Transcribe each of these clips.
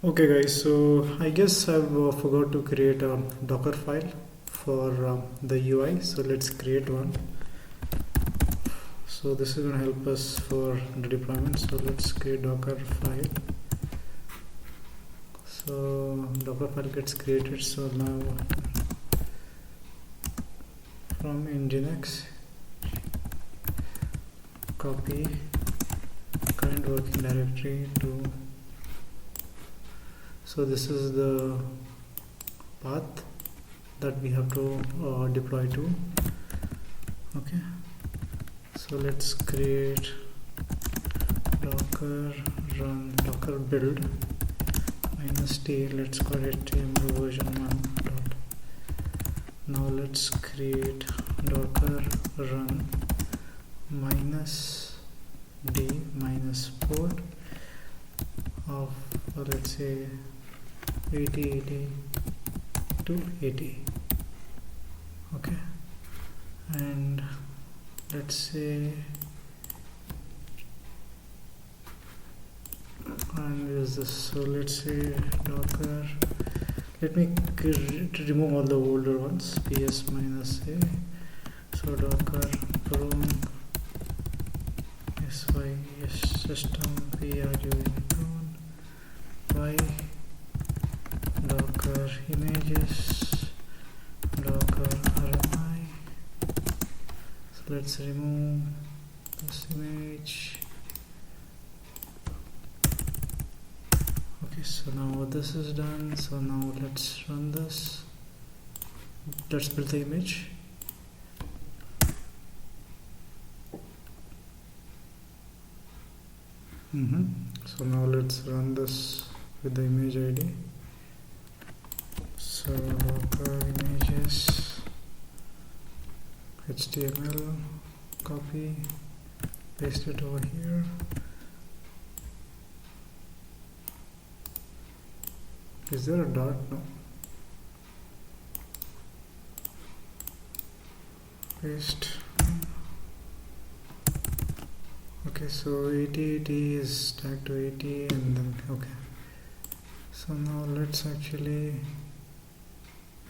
Okay guys, so I guess I've forgot to create a Docker file for the UI, so let's create one. So this is going to help us for the deployment. So let's create Docker file. So Docker file gets created. So now from Nginx, copy current working directory to. So this is the path that we have to deploy to. Okay, so let's create docker run docker build -t. Let's call it TML version 1 dot. Now let's create docker run -d -port of let's say 8080 to 80. Okay, and let's say and use this. So let's say docker, let me remove all the older ones, ps -a. So docker prone sys system prone y docker images docker rmi. So let's remove this image. Okay, so now this is done. So now let's run this. Let's build the image. So now let's run this with the image ID. So docker images HTML, copy, paste it over here. Is there a dot? No. Paste. Okay, so 8080 is tagged to 80 and then okay. So now let's actually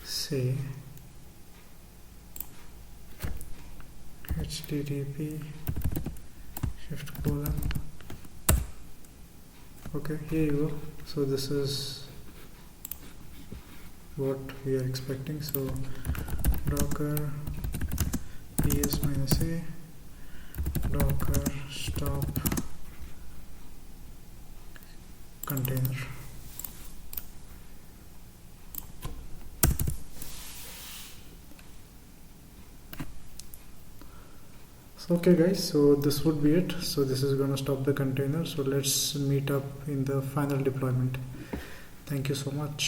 say http ::. Okay, here you go. So this is what we are expecting. So docker ps -a docker stop container. So okay guys, so this would be it. So this is going to stop the container. So let's meet up in the final deployment. Thank you so much.